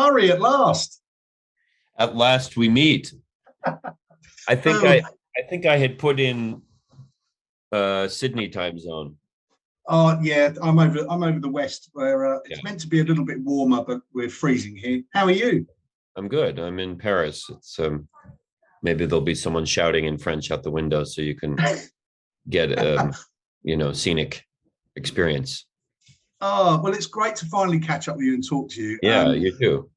Ari, at last. At last we meet. I think I had put in Sydney time zone. Oh yeah, I'm over the west where it's meant to be a little bit warmer, but we're freezing here. How are you? I'm good. I'm in Paris. It's maybe there'll be someone shouting in French out the window so you can get scenic experience. Oh, well, it's great to finally catch up with you and talk to you. Yeah, you too.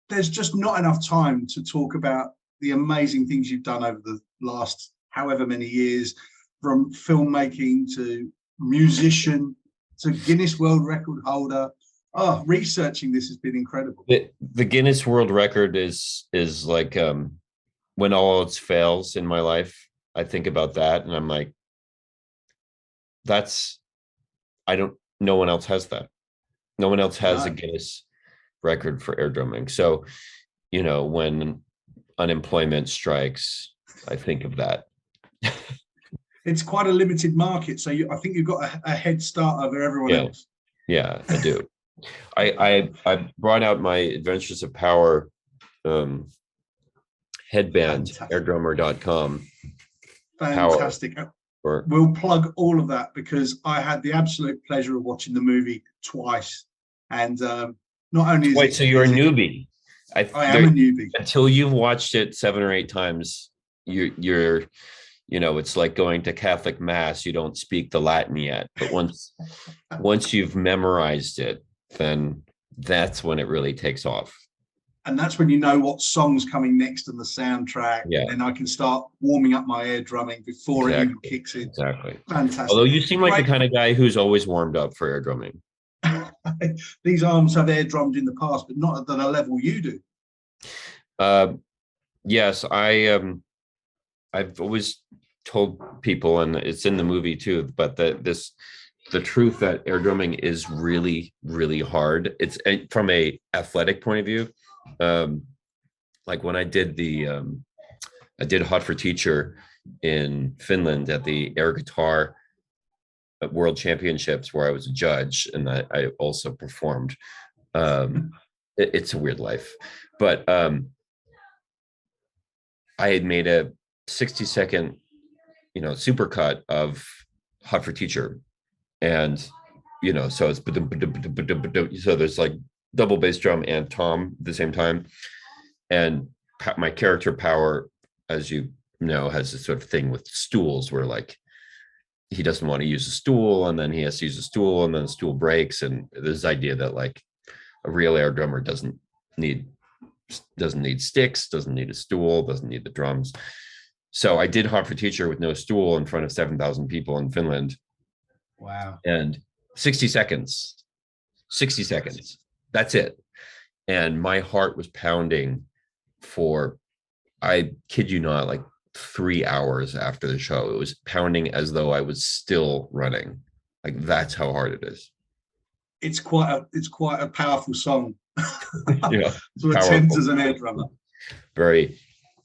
There's just not enough time to talk about the amazing things you've done over the last however many years, from filmmaking to musician to Guinness World Record holder. Oh, researching this has been incredible. The Guinness World Record is like when all else fails in my life, I think about that and I'm like, no one else has that. No one else has a Guinness record for air drumming. So, when unemployment strikes, I think of that. It's quite a limited market. So I think you've got a head start over everyone else. Yeah, I do. I brought out my Adventures of Power headband, airdrummer.com. Fantastic. We'll plug all of that because I had the absolute pleasure of watching the movie twice. And not only is Wait, so you're a newbie. I am a newbie. Until you've watched it 7 or 8 times, you're it's like going to Catholic Mass. You don't speak the Latin yet. But once you've memorized it, then that's when it really takes off. And that's when you know what song's coming next on the soundtrack. Yeah. And then I can start warming up my air drumming before it even kicks in. Exactly. Fantastic. Although you seem like the kind of guy who's always warmed up for air drumming. These arms have air drummed in the past, but not at the level you do. Yes, I've always told people, and it's in the movie too, but the truth that air drumming is really, really hard. It's from a athletic point of view. Like when I did Hot for Teacher in Finland at the air guitar World Championships, where I was a judge and I also performed. It's a weird life, but I had made a 60-second, supercut of Hot for Teacher, and so it's so there's like double bass drum and tom at the same time, and my character Power, as you know, has this sort of thing with stools where like he doesn't want to use a stool and then he has to use a stool and then the stool breaks, and there's this idea that like a real air drummer doesn't need sticks, doesn't need a stool, doesn't need the drums. So I did Hot for Teacher with no stool in front of 7,000 people in Finland. Wow. And 60 seconds, that's it. And my heart was pounding for, I kid you not, like 3 hours after the show. It was pounding as though I was still running. Like that's how hard it is. It's quite a powerful song. Yeah. To attempt as an air drummer. Very,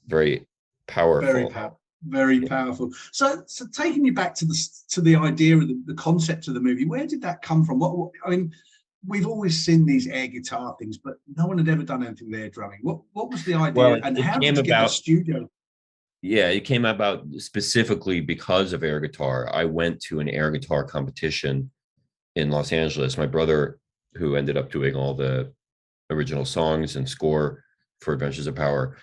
very powerful. Very powerful. So taking you back to the idea of the concept of the movie, where did that come from? What I mean, we've always seen these air guitar things, but no one had ever done anything with air drumming. What was the idea, and how did you get the studio? Yeah, it came about specifically because of air guitar. I went to an air guitar competition in Los Angeles. My brother, who ended up doing all the original songs and score for Adventures of Power,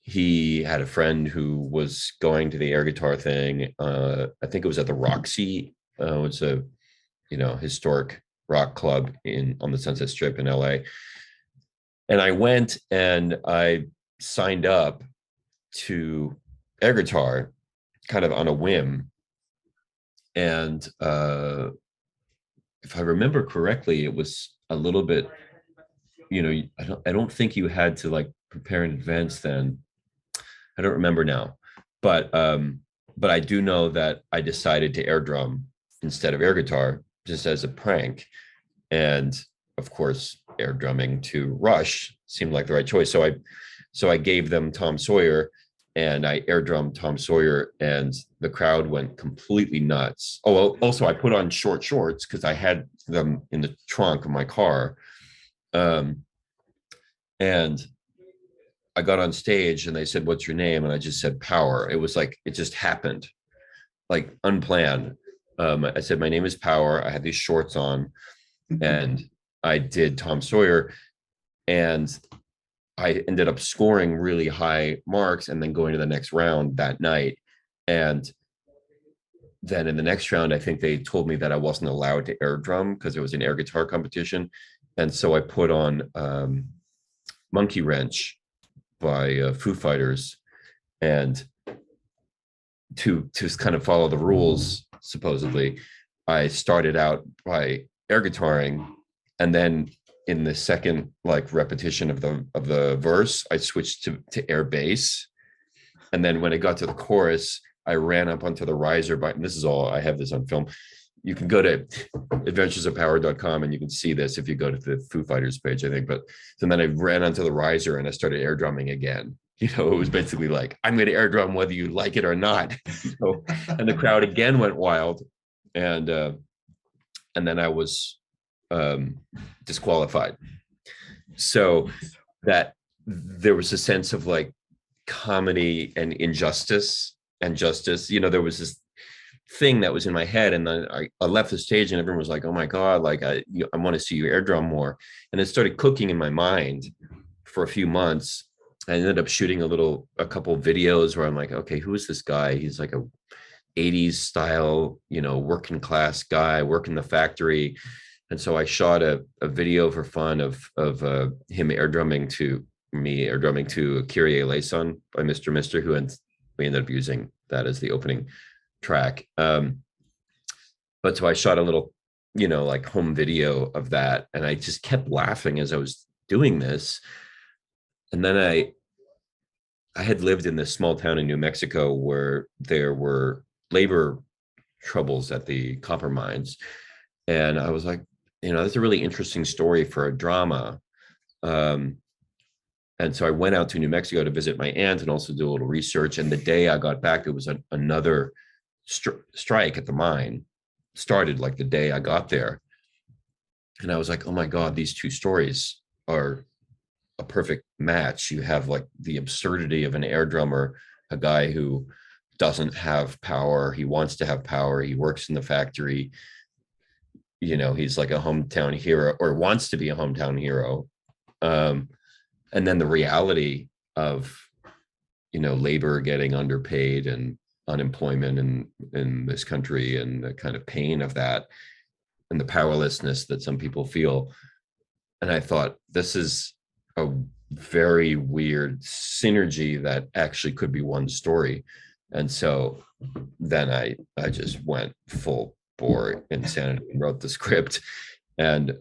he had a friend who was going to the air guitar thing. I think it was at the Roxy. It's a historic rock club on the Sunset Strip in LA. And I went and I signed up to air guitar kind of on a whim. And if I remember correctly, it was a little bit, I don't think you had to like prepare in advance then. I don't remember now, but I do know that I decided to air drum instead of air guitar just as a prank. And of course, air drumming to Rush seemed like the right choice. So I gave them Tom Sawyer and I air drummed Tom Sawyer, and the crowd went completely nuts. Oh, also I put on short shorts because I had them in the trunk of my car. And I got on stage and they said, "What's your name?" And I just said Power. It was like, it just happened, like unplanned. I said, "My name is Power. I had these shorts on." And I did Tom Sawyer, and I ended up scoring really high marks and then going to the next round that night. And then in the next round, I think they told me that I wasn't allowed to air drum because it was an air guitar competition. And so I put on Monkey Wrench by Foo Fighters, and to kind of follow the rules, supposedly, I started out by air guitaring, and then in the second like repetition of the verse, I switched to air bass. And then when I got to the chorus, I ran up onto the riser by, and this is all, I have this on film. You can go to adventuresofpower.com and you can see this if you go to the Foo Fighters page, I think. But so then I ran onto the riser and I started air drumming again. You know, it was basically like, I'm going to air drum whether you like it or not. So, and the crowd again went wild. And then I was disqualified. So that there was a sense of like comedy and injustice and justice. You know, there was this thing that was in my head, and then I left the stage and everyone was like, "Oh my God, like I want to see you air drum more." And it started cooking in my mind for a few months. I ended up shooting a couple of videos where I'm like, okay, who is this guy? He's like a 80s style, you know, working class guy, working the factory. And so I shot a video for fun of him air drumming to Kyrie Eleison by Mr. Mister, who we ended up using that as the opening track. But so I shot a little, you know, like home video of that. And I just kept laughing as I was doing this. And then I had lived in this small town in New Mexico where there were labor troubles at the copper mines. And I was like, you know, that's a really interesting story for a drama. And so I went out to New Mexico to visit my aunt and also do a little research. And the day I got back, there was another strike at the mine, started like the day I got there. And I was like, oh my God, these two stories are a perfect match. You have like the absurdity of an air drummer, a guy who doesn't have power. He wants to have power. He works in the factory. You know, he's like a hometown hero, or wants to be a hometown hero. And then the reality of, you know, labor getting underpaid and unemployment in this country, and the kind of pain of that and the powerlessness that some people feel. And I thought, this is a very weird synergy that actually could be one story. And so then I just went full bore insanity and wrote the script. And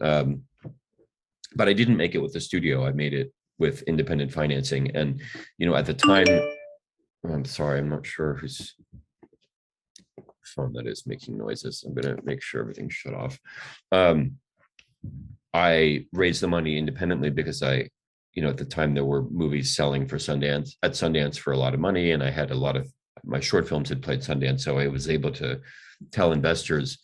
but I didn't make it with the studio. I made it with independent financing. And, you know, at the time, I'm sorry, I'm not sure whose phone that is making noises. I'm going to make sure everything's shut off. I raised the money independently because you know, at the time there were movies selling for Sundance for a lot of money. And I had a lot of my short films had played Sundance. So I was able to tell investors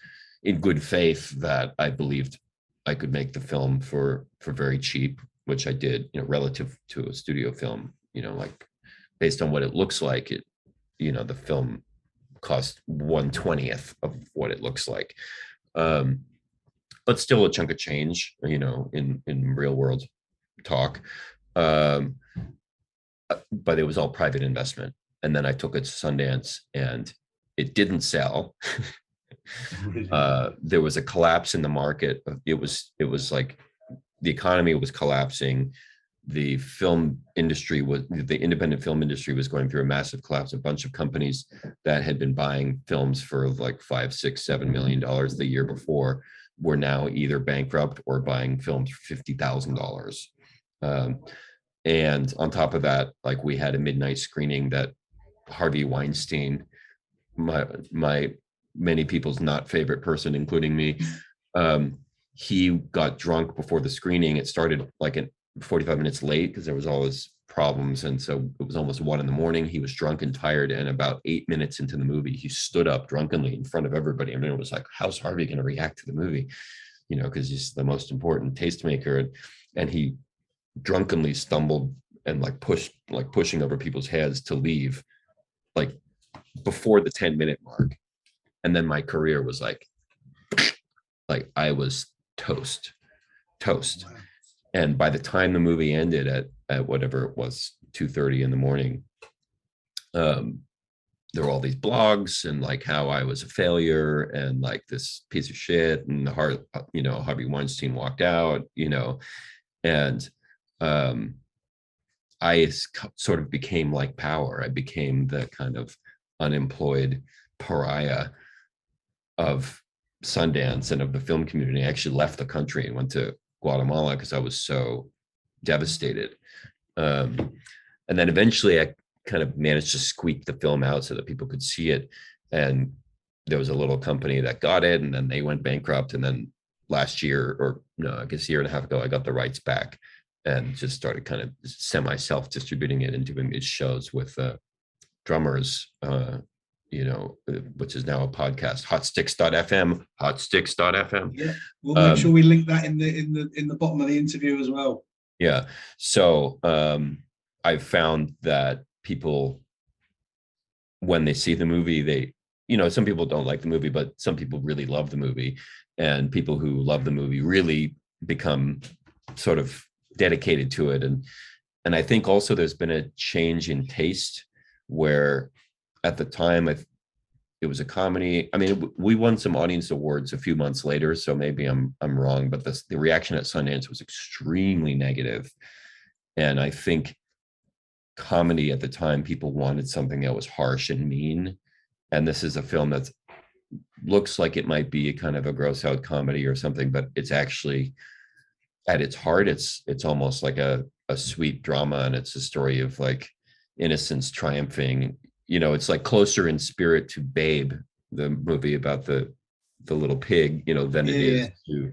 in good faith that I believed I could make the film for very cheap, which I did, you know, relative to a studio film, you know, like based on what it looks like, it, you know, the film cost 1/20th of what it looks like. But still a chunk of change, you know, in real world talk. But it was all private investment. And then I took it to Sundance and it didn't sell. There was a collapse in the market. It was like the economy was collapsing. The independent film industry was going through a massive collapse. A bunch of companies that had been buying films for like $5, $6, $7 million the year before were now either bankrupt or buying films for $50,000. And on top of that, like we had a midnight screening that Harvey Weinstein, my many people's not favorite person, including me, he got drunk before the screening. It started like 45 minutes late because there was all his problems. And so it was almost 1 a.m. He was drunk and tired. And about 8 minutes into the movie, he stood up drunkenly in front of everybody. I mean, it was like, how's Harvey going to react to the movie? You know, because he's the most important tastemaker. And he drunkenly stumbled and like pushing over people's heads to leave, like before the 10-minute mark. And then my career was like I was toast. And by the time the movie ended at whatever it was, 2:30 in the morning, there were all these blogs and like how I was a failure and like this piece of shit, and Harvey Weinstein walked out, and I sort of became like Power. I became the kind of unemployed pariah of Sundance and of the film community. I actually left the country and went to Guatemala because I was so devastated. And then eventually I kind of managed to squeak the film out so that people could see it. And there was a little company that got it, and then they went bankrupt. And then last year, or no, I guess a year and a half ago, I got the rights back and just started kind of semi-self distributing it and doing these shows with drummers, which is now a podcast, hotsticks.fm. Yeah, we'll make sure we link that in the bottom of the interview as well. Yeah. So I've found that people, when they see the movie, they, some people don't like the movie, but some people really love the movie, and people who love the movie really become sort of dedicated to it. And I think also there's been a change in taste, where at the time it was a comedy. I mean, we won some audience awards a few months later, so maybe I'm wrong, but the reaction at Sundance was extremely negative. And I think comedy at the time, people wanted something that was harsh and mean. And this is a film that looks like it might be a kind of a gross out comedy or something, but it's actually, at its heart, it's almost like a sweet drama. And it's a story of like innocence triumphing. It's like closer in spirit to Babe, the movie about the little pig, than it is to,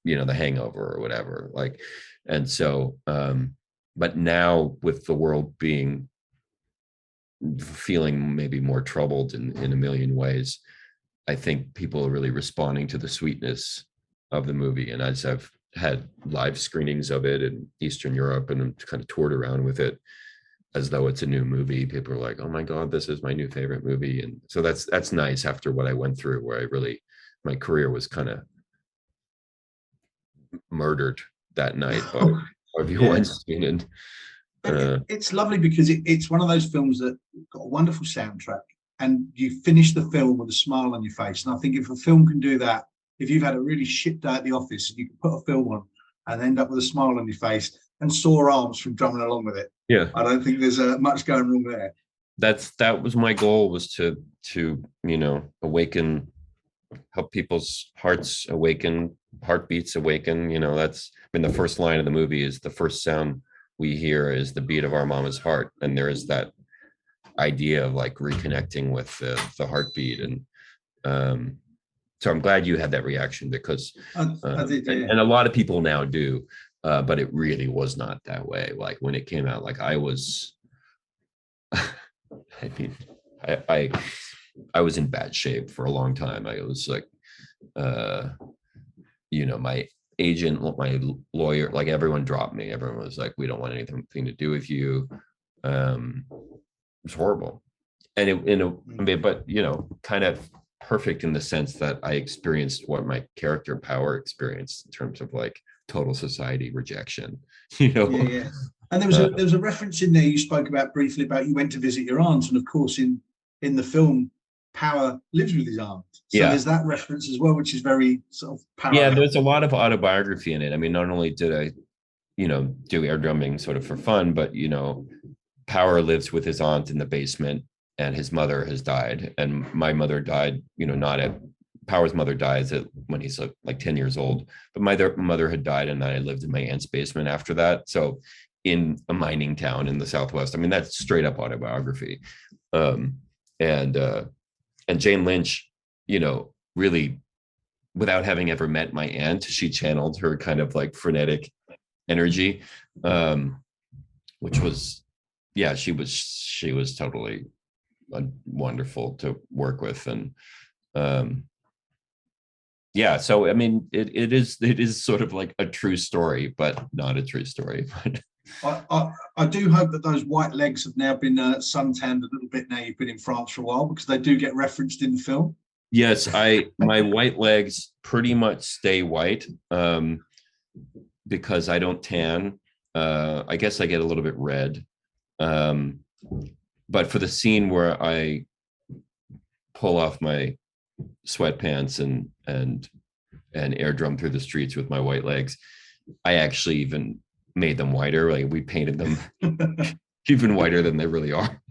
The Hangover or whatever. Like, and so, but now with the world feeling maybe more troubled in a million ways, I think people are really responding to the sweetness of the movie. And as I've had live screenings of it in Eastern Europe and kind of toured around with it as though it's a new movie, people are like, oh my God, this is my new favorite movie. And so that's nice after what I went through, where my career was kind of murdered that night by Harvey Weinstein. And it's lovely because it's one of those films that got a wonderful soundtrack, and you finish the film with a smile on your face. And I think if a film can do that, if you've had a really shit day at the office, you can put a film on and end up with a smile on your face and sore arms from drumming along with it. Yeah, I don't think there's much going wrong there. That was my goal, was to awaken, help people's hearts awaken, heartbeats awaken. That's the first line of the movie is the first sound we hear is the beat of our mama's heart, and there is that idea of like reconnecting with the heartbeat. And so I'm glad you had that reaction, because I did, yeah. and a lot of people now do, but it really was not that way. Like when it came out, like I was I mean, I was in bad shape for a long time. I was like, my agent, my lawyer, like everyone dropped me. Everyone was like, we don't want anything to do with you. It was horrible. And but kind of perfect in the sense that I experienced what my character Power experienced in terms of like total society rejection. Yeah. And there was a reference in there you spoke about briefly about you went to visit your aunt, and of course in the film Power lives with his aunt. So there's that reference as well, which is very sort of parallel. Yeah, there's a lot of autobiography in it. I mean, not only did I, do air drumming sort of for fun, but Power lives with his aunt in the basement, and his mother has died. And my mother died, Power's mother dies when he's like 10 years old, but my mother had died, and I lived in my aunt's basement after that. So in a mining town in the Southwest, I mean, that's straight up autobiography. And Jane Lynch, really, without having ever met my aunt, she channeled her kind of like frenetic energy, which was, she was totally wonderful to work with. And yeah, so I mean, it is sort of like a true story, but not a true story. I do hope that those white legs have now been suntanned a little bit now you've been in France for a while, because they do get referenced in the film. Yes, my white legs pretty much stay white, because I don't tan. I guess I get a little bit red. Um, but for the scene where I pull off my sweatpants and air drum through the streets with my white legs, I actually even made them whiter. Like we painted them even whiter than they really are.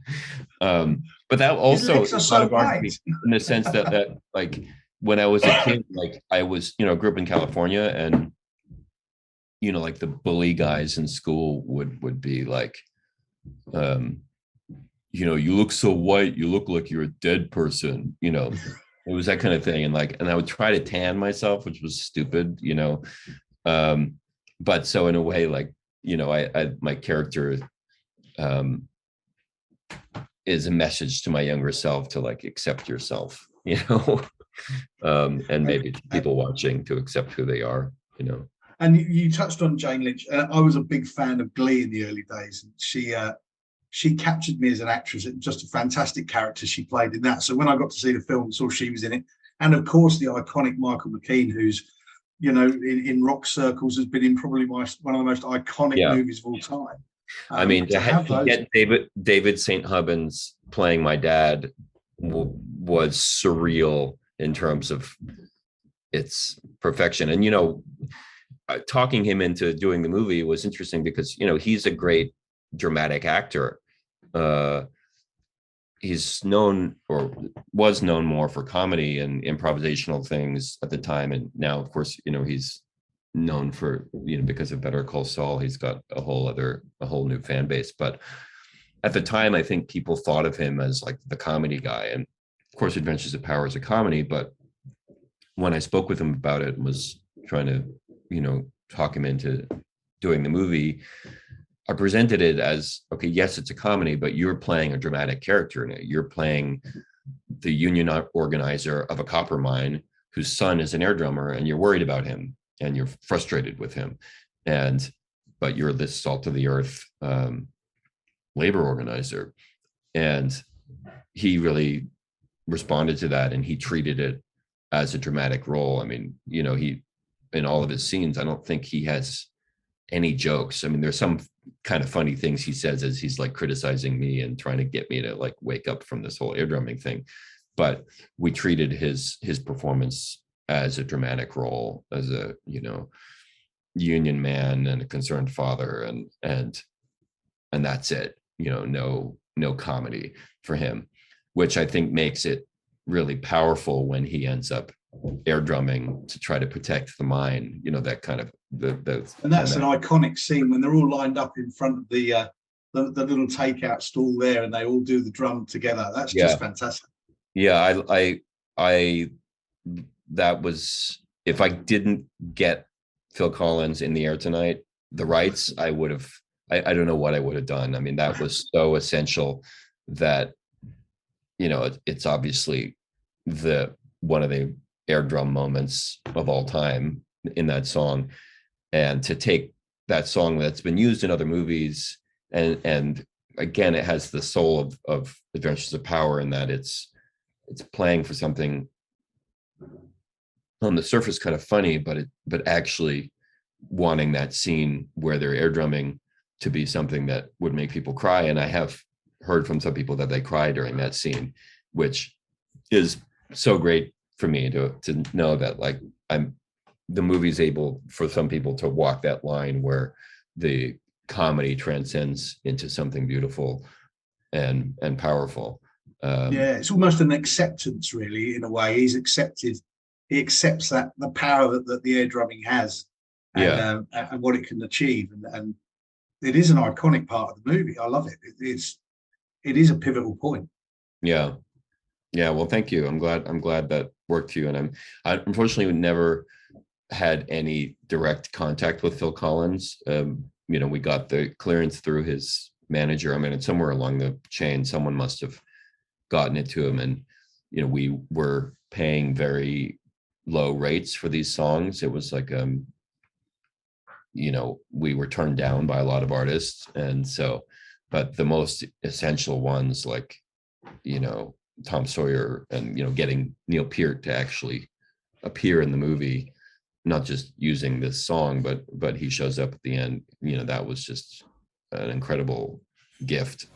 But that His also legs are is so autobiography white. in the sense that like when I was a kid, like I was, grew up in California, and like the bully guys in school would be like, you look so white, you look like you're a dead person, it was that kind of thing. And I would try to tan myself, which was stupid, but so in a way, like, I my character is a message to my younger self to like accept yourself, and maybe to people watching to accept who they are, And you touched on Jane Lynch. I was a big fan of Glee in the early days. She captured me as an actress. It was just a fantastic character she played in that. So when I got to see the film, saw she was in it, and of course the iconic Michael McKean, who's in rock circles has been in probably one of the most iconic movies of all time. I mean, to get David St. Hubbins playing my dad was surreal in terms of its perfection. And talking him into doing the movie was interesting because he's a great dramatic actor. He's known, or was known, more for comedy and improvisational things at the time, and now of course he's known for because of Better Call Saul, he's got a whole new fan base. But at the time, I think people thought of him as like the comedy guy, and of course Adventures of Power is a comedy. But when I spoke with him about it and was trying to talk him into doing the movie, I presented it as, okay, yes, it's a comedy, but you're playing a dramatic character in it. You're playing the union organizer of a copper mine whose son is an air drummer, and you're worried about him and you're frustrated with him. But you're this salt of the earth labor organizer. And he really responded to that, and he treated it as a dramatic role. I mean, he, in all of his scenes, I don't think he has any jokes. I mean, there's some kind of funny things he says as he's like criticizing me and trying to get me to like wake up from this whole air drumming thing. But we treated his performance as a dramatic role, as a union man and a concerned father, and that's it. No comedy for him, which I think makes it really powerful when he ends up air drumming to try to protect the mine. That kind of and that's an iconic scene when they're all lined up in front of the little takeout stall there, and they all do the drum together. That's just fantastic. Yeah, I that was, if I didn't get Phil Collins in the air tonight, the rights, I would have, I don't know what I would have done. I mean, that was so essential that, it's obviously one of the air drum moments of all time in that song. And to take that song that's been used in other movies, and again, it has the soul of Adventures of Power, in that it's playing for something on the surface kind of funny, but actually wanting that scene where they're air drumming to be something that would make people cry. And I have heard from some people that they cry during that scene, which is so great for me to know that, like, the movie's able for some people to walk that line where the comedy transcends into something beautiful and powerful. It's almost an acceptance, really, in a way. He accepts that the power that the air drumming has, and what it can achieve, and it is an iconic part of the movie. I love it. It is a pivotal point. Yeah. Well, thank you. I'm glad that worked for you. And I unfortunately never had any direct contact with Phil Collins. We got the clearance through his manager. I mean, it's somewhere along the chain, someone must have gotten it to him, and we were paying very low rates for these songs. It was like, you know, we were turned down by a lot of artists. And so, but the most essential ones, like, you know, Tom Sawyer, and, you know, getting Neil Peart to actually appear in the movie, not just using this song, but he shows up at the end, you know, that was just an incredible gift.